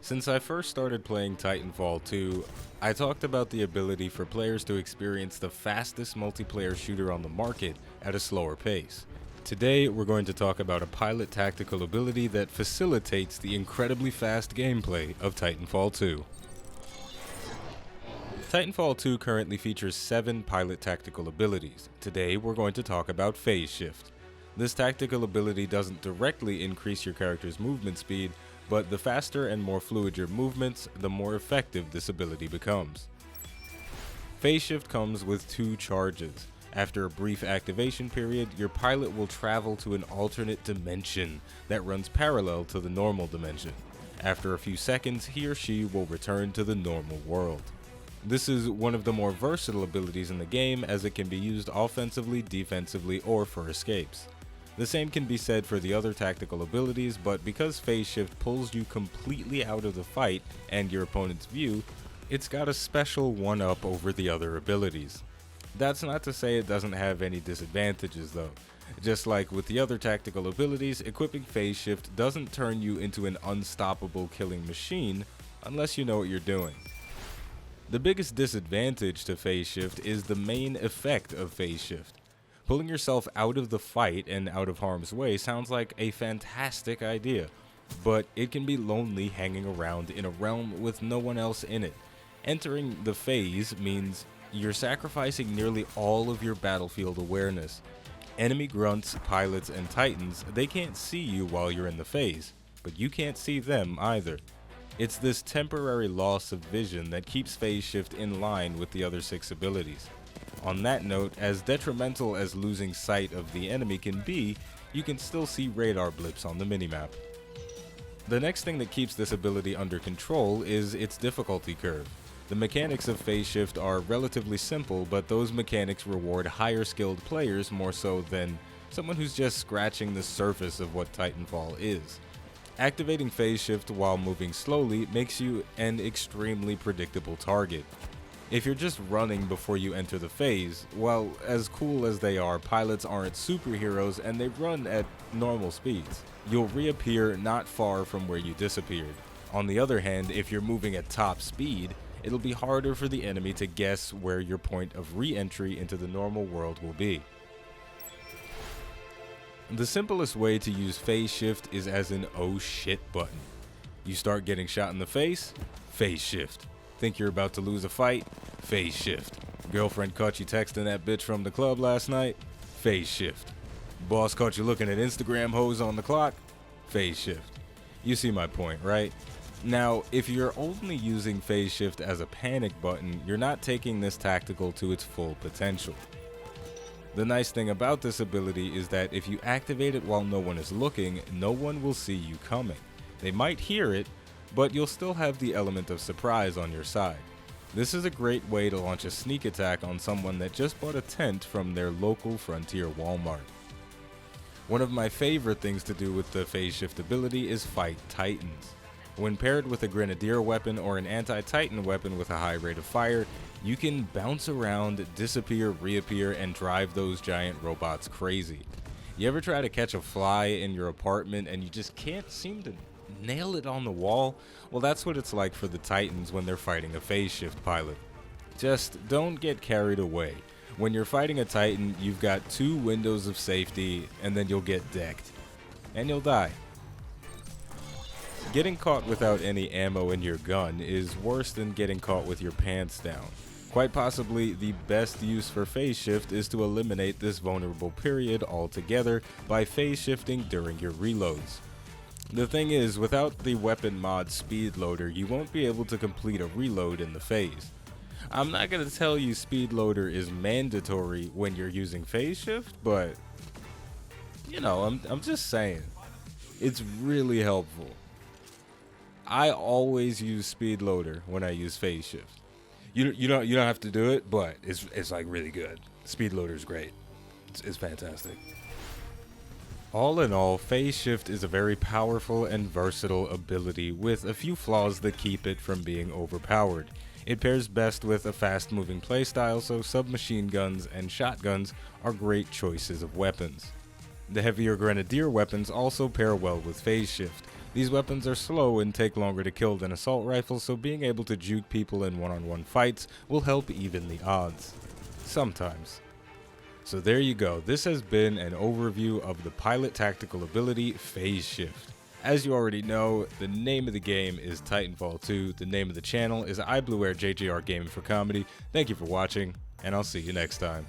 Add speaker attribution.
Speaker 1: Since I first started playing Titanfall 2, I talked about the ability for players to experience the fastest multiplayer shooter on the market at a slower pace. Today, we're going to talk about a pilot tactical ability that facilitates the incredibly fast gameplay of Titanfall 2. Titanfall 2 currently features 7 pilot tactical abilities. Today, we're going to talk about Phase Shift. This tactical ability doesn't directly increase your character's movement speed, but the faster and more fluid your movements, the more effective this ability becomes. Phase Shift comes with 2 charges. After a brief activation period, your pilot will travel to an alternate dimension that runs parallel to the normal dimension. After a few seconds, he or she will return to the normal world. This is one of the more versatile abilities in the game, as it can be used offensively, defensively, or for escapes. The same can be said for the other tactical abilities, but because Phase Shift pulls you completely out of the fight and your opponent's view, it's got a special one-up over the other abilities. That's not to say it doesn't have any disadvantages though. Just like with the other tactical abilities, equipping Phase Shift doesn't turn you into an unstoppable killing machine unless you know what you're doing. The biggest disadvantage to Phase Shift is the main effect of Phase Shift. Pulling yourself out of the fight and out of harm's way sounds like a fantastic idea, but it can be lonely hanging around in a realm with no one else in it. Entering the phase means you're sacrificing nearly all of your battlefield awareness. Enemy grunts, pilots, and titans, they can't see you while you're in the phase, but you can't see them either. It's this temporary loss of vision that keeps Phase Shift in line with the other 6 abilities. On that note, as detrimental as losing sight of the enemy can be, you can still see radar blips on the minimap. The next thing that keeps this ability under control is its difficulty curve. The mechanics of Phase Shift are relatively simple, but those mechanics reward higher skilled players more so than someone who's just scratching the surface of what Titanfall is. Activating Phase Shift while moving slowly makes you an extremely predictable target. If you're just running before you enter the phase, well, as cool as they are, pilots aren't superheroes and they run at normal speeds. You'll reappear not far from where you disappeared. On the other hand, if you're moving at top speed, it'll be harder for the enemy to guess where your point of re-entry into the normal world will be. The simplest way to use Phase Shift is as an oh shit button. You start getting shot in the face, Phase Shift. Think you're about to lose a fight? Phase Shift. Girlfriend caught you texting that bitch from the club last night? Phase Shift. Boss caught you looking at Instagram hoes on the clock? Phase Shift. You see my point, right? Now, if you're only using Phase Shift as a panic button, you're not taking this tactical to its full potential. The nice thing about this ability is that if you activate it while no one is looking, no one will see you coming. They might hear it, but you'll still have the element of surprise on your side. This is a great way to launch a sneak attack on someone that just bought a tent from their local Frontier Walmart. One of my favorite things to do with the Phase Shift ability is fight Titans. When paired with a Grenadier weapon or an anti-Titan weapon with a high rate of fire, you can bounce around, disappear, reappear, and drive those giant robots crazy. You ever try to catch a fly in your apartment and you just can't seem to nail it on the wall? Well, that's what it's like for the Titans when they're fighting a Phase Shift pilot. Just don't get carried away. When you're fighting a Titan, you've got 2 windows of safety, and then you'll get decked. And you'll die. Getting caught without any ammo in your gun is worse than getting caught with your pants down. Quite possibly, the best use for Phase Shift is to eliminate this vulnerable period altogether by phase shifting during your reloads. The thing is, without the weapon mod speed loader, you won't be able to complete a reload in the phase. I'm not going to tell you speed loader is mandatory when you're using Phase Shift, but you know, I'm just saying, it's really helpful. I always use speed loader when I use Phase Shift. You don't have to do it, but it's like really good. Speed loader is great. It's fantastic. All in all, Phase Shift is a very powerful and versatile ability with a few flaws that keep it from being overpowered. It pairs best with a fast-moving playstyle, so submachine guns and shotguns are great choices of weapons. The heavier Grenadier weapons also pair well with Phase Shift. These weapons are slow and take longer to kill than assault rifles, so being able to juke people in one-on-one fights will help even the odds. Sometimes. So there you go, this has been an overview of the pilot tactical ability Phase Shift. As you already know, the name of the game is Titanfall 2, the name of the channel is iBluairJgR Gaming for Comedy. Thank you for watching, and I'll see you next time.